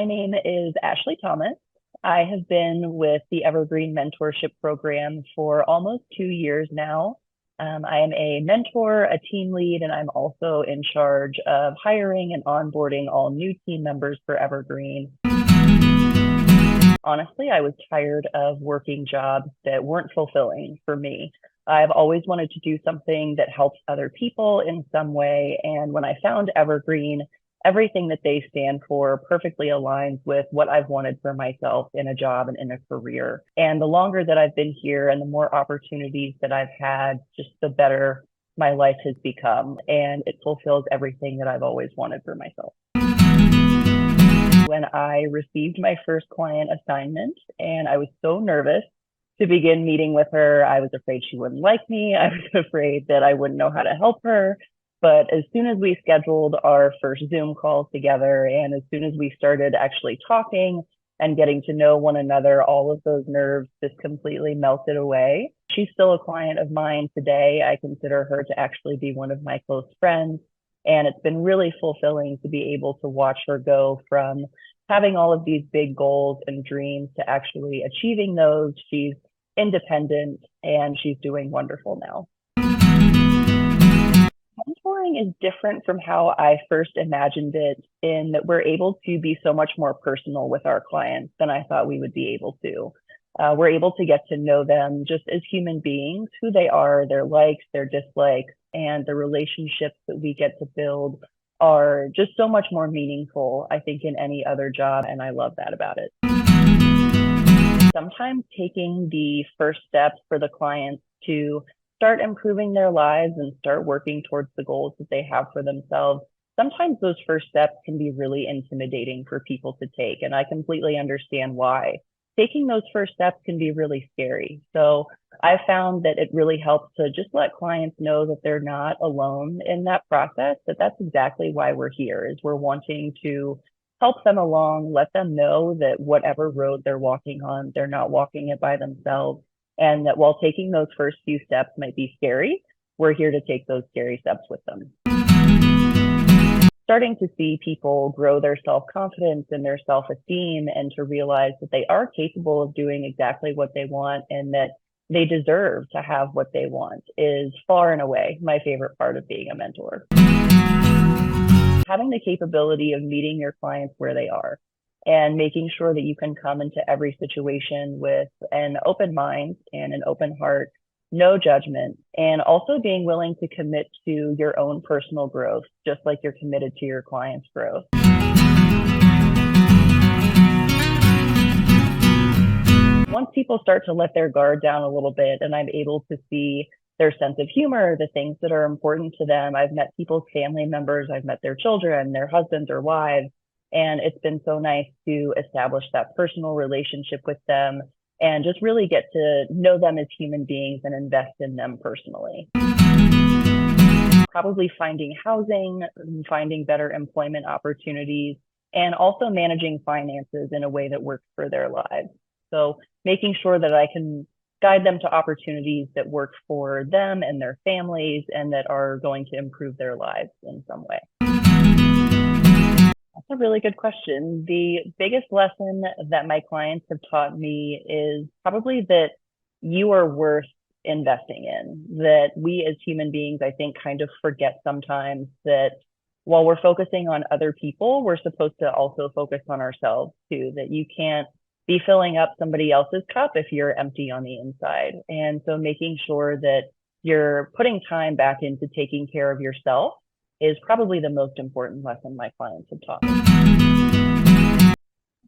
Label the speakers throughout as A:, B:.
A: name is Ashley Thomas. I have been with the Evergreen Mentorship program for almost 2 years now. I am a mentor, a team lead, and I'm also in charge of hiring and onboarding all new team members for Evergreen. Honestly, I was tired of working jobs that weren't fulfilling for me. I've always wanted to do something that helps other people in some way. And when I found Evergreen, everything that they stand for perfectly aligns with what I've wanted for myself in a job and in a career. And the longer that I've been here and the more opportunities that I've had, just the better my life has become. And it fulfills everything that I've always wanted for myself. When I received my first client assignment, and I was so nervous to begin meeting with her. I was afraid she wouldn't like me. I was afraid that I wouldn't know how to help her. But as soon as we scheduled our first Zoom call together, and as soon as we started actually talking and getting to know one another, all of those nerves just completely melted away. She's still a client of mine today. I consider her to actually be one of my close friends. And it's been really fulfilling to be able to watch her go from having all of these big goals and dreams to actually achieving those. She's independent and she's doing wonderful now. Mentoring is different from how I first imagined it, in that we're able to be so much more personal with our clients than I thought we would be able to. We're able to get to know them just as human beings, who they are, their likes, their dislikes, and the relationships that we get to build are just so much more meaningful, I think, in any other job, and I love that about it. Sometimes taking the first steps for the clients to start improving their lives and start working towards the goals that they have for themselves, sometimes those first steps can be really intimidating for people to take, and I completely understand why. Taking those first steps can be really scary. So I found that it really helps to just let clients know that they're not alone in that process, that that's exactly why we're here, is we're wanting to help them along, let them know that whatever road they're walking on, they're not walking it by themselves. And that while taking those first few steps might be scary, we're here to take those scary steps with them. Starting to see people grow their self-confidence and their self-esteem, and to realize that they are capable of doing exactly what they want and that they deserve to have what they want, is far and away my favorite part of being a mentor. Having the capability of meeting your clients where they are and making sure that you can come into every situation with an open mind and an open heart, no judgment, and also being willing to commit to your own personal growth, just like you're committed to your clients' growth. Once people start to let their guard down a little bit and I'm able to see their sense of humor, the things that are important to them, I've met people's family members, I've met their children, their husbands or wives, and it's been so nice to establish that personal relationship with them and just really get to know them as human beings and invest in them personally. Probably finding housing, finding better employment opportunities, and also managing finances in a way that works for their lives. So making sure that I can guide them to opportunities that work for them and their families and that are going to improve their lives in some way. That's a really good question. The biggest lesson that my clients have taught me is probably that you are worth investing in. That we as human beings, I think, kind of forget sometimes that while we're focusing on other people, we're supposed to also focus on ourselves too, that you can't be filling up somebody else's cup if you're empty on the inside. And so making sure that you're putting time back into taking care of yourself is probably the most important lesson my clients have taught me.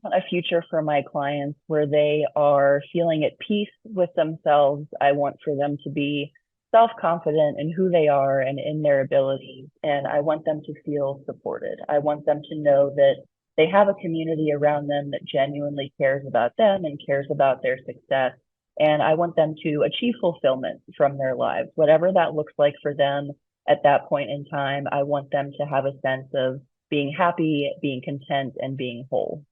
A: A future for my clients where they are feeling at peace with themselves. I want for them to be self-confident in who they are and in their abilities. And I want them to feel supported. I want them to know that they have a community around them that genuinely cares about them and cares about their success. And I want them to achieve fulfillment from their lives, whatever that looks like for them at that point in time. I want them to have a sense of being happy, being content, and being whole.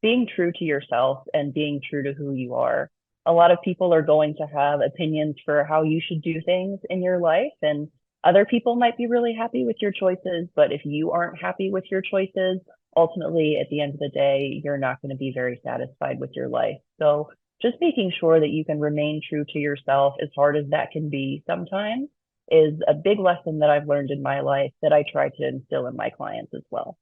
A: Being true to yourself and being true to who you are. A lot of people are going to have opinions for how you should do things in your life, and other people might be really happy with your choices, but if you aren't happy with your choices, ultimately at the end of the day, you're not going to be very satisfied with your life. So just making sure that you can remain true to yourself, as hard as that can be sometimes, is a big lesson that I've learned in my life that I try to instill in my clients as well.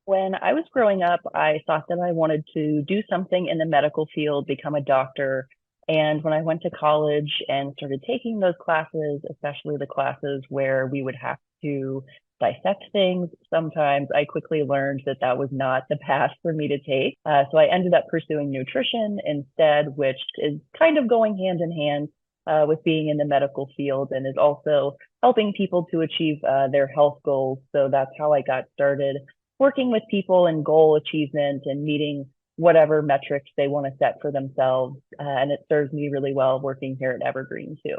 A: When I was growing up, I thought that I wanted to do something in the medical field, become a doctor. And when I went to college and started taking those classes, especially the classes where we would have to dissect things, sometimes I quickly learned that that was not the path for me to take. So I ended up pursuing nutrition instead, which is kind of going hand in hand with being in the medical field and is also helping people to achieve their health goals. So that's how I got started working with people in goal achievement and meeting whatever metrics they want to set for themselves. And it serves me really well working here at Evergreen too.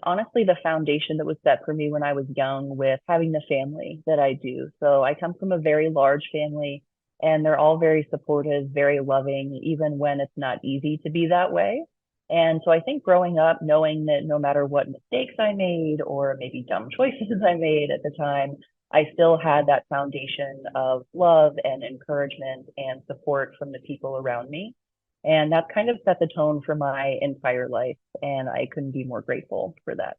A: Honestly, the foundation that was set for me when I was young with having the family that I do. So I come from a very large family and they're all very supportive, very loving, even when it's not easy to be that way. And so I think growing up, knowing that no matter what mistakes I made or maybe dumb choices I made at the time, I still had that foundation of love and encouragement and support from the people around me. And that's kind of set the tone for my entire life. And I couldn't be more grateful for that.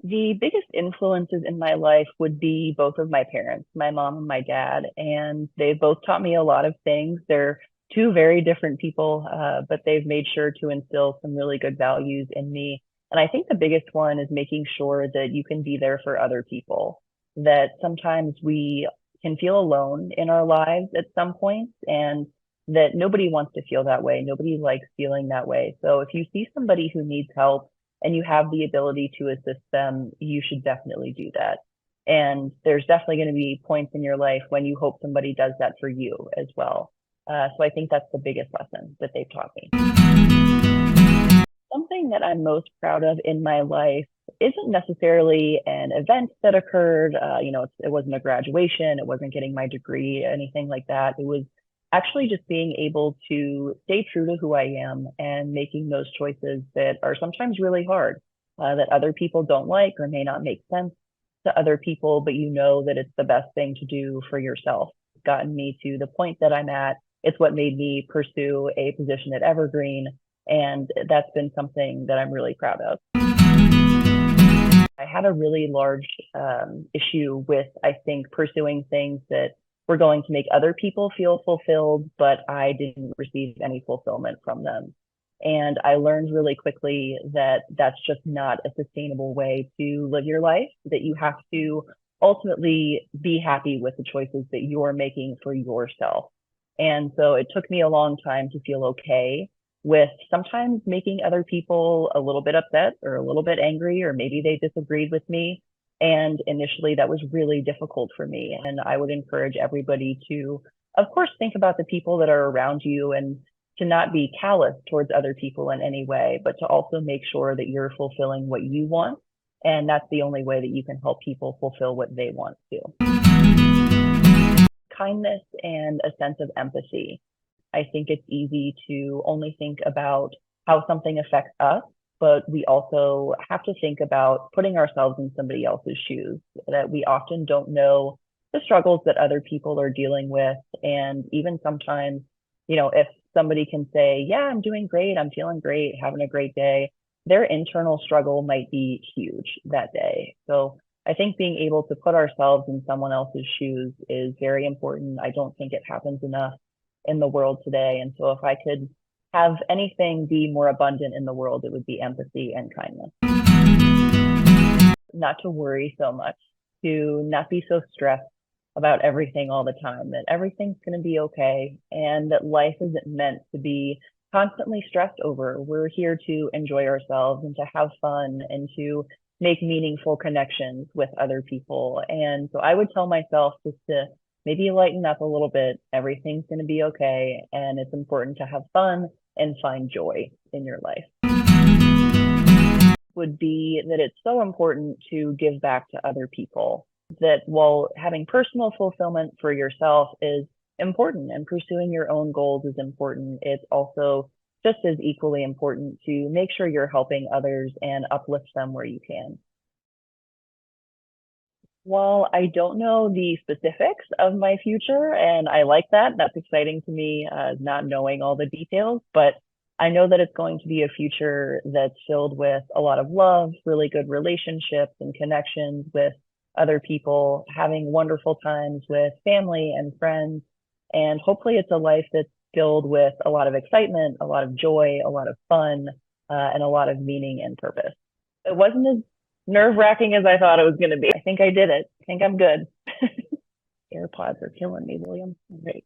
A: The biggest influences in my life would be both of my parents, my mom and my dad. And they've both taught me a lot of things. They're two very different people, but they've made sure to instill some really good values in me. And I think the biggest one is making sure that you can be there for other people, that sometimes we can feel alone in our lives at some points, and that nobody wants to feel that way. Nobody likes feeling that way. So if you see somebody who needs help and you have the ability to assist them, you should definitely do that. And there's definitely going to be points in your life when you hope somebody does that for you as well. So I think that's the biggest lesson that they've taught me. Something that I'm most proud of in my life isn't necessarily an event that occurred. It wasn't a graduation, it wasn't getting my degree, anything like that. It was actually just being able to stay true to who I am and making those choices that are sometimes really hard, that other people don't like or may not make sense to other people, but you know that it's the best thing to do for yourself. It's gotten me to the point that I'm at. It's what made me pursue a position at Evergreen. And that's been something that I'm really proud of. I had a really large issue with, I think, pursuing things that were going to make other people feel fulfilled, but I didn't receive any fulfillment from them. And I learned really quickly that that's just not a sustainable way to live your life, that you have to ultimately be happy with the choices that you're making for yourself. And so it took me a long time to feel okay with sometimes making other people a little bit upset or a little bit angry, or maybe they disagreed with me. And initially that was really difficult for me. And I would encourage everybody to, of course, think about the people that are around you and to not be callous towards other people in any way, but to also make sure that you're fulfilling what you want. And that's the only way that you can help people fulfill what they want to. Kindness and a sense of empathy. I think it's easy to only think about how something affects us, but we also have to think about putting ourselves in somebody else's shoes, that we often don't know the struggles that other people are dealing with. And even sometimes, if somebody can say, yeah, I'm doing great, I'm feeling great, having a great day, their internal struggle might be huge that day. So I think being able to put ourselves in someone else's shoes is very important. I don't think it happens enough in the world today. And so if I could have anything be more abundant in the world, it would be empathy and kindness. Not to worry so much, to not be so stressed about everything all the time, that everything's going to be okay, and that life isn't meant to be constantly stressed over. We're here to enjoy ourselves and to have fun and to make meaningful connections with other people. And so I would tell myself just to maybe lighten up a little bit. Everything's going to be okay. And it's important to have fun and find joy in your life. Would be that it's so important to give back to other people, that while having personal fulfillment for yourself is important and pursuing your own goals is important, it's also just as equally important to make sure you're helping others and uplift them where you can. While I don't know the specifics of my future, and I like that, that's exciting to me, not knowing all the details, but I know that it's going to be a future that's filled with a lot of love, really good relationships and connections with other people, having wonderful times with family and friends. And hopefully it's a life that's filled with a lot of excitement, a lot of joy, a lot of fun, and a lot of meaning and purpose. It wasn't as nerve-wracking as I thought it was going to be. I think I did it. I think I'm good. AirPods are killing me, William. Great.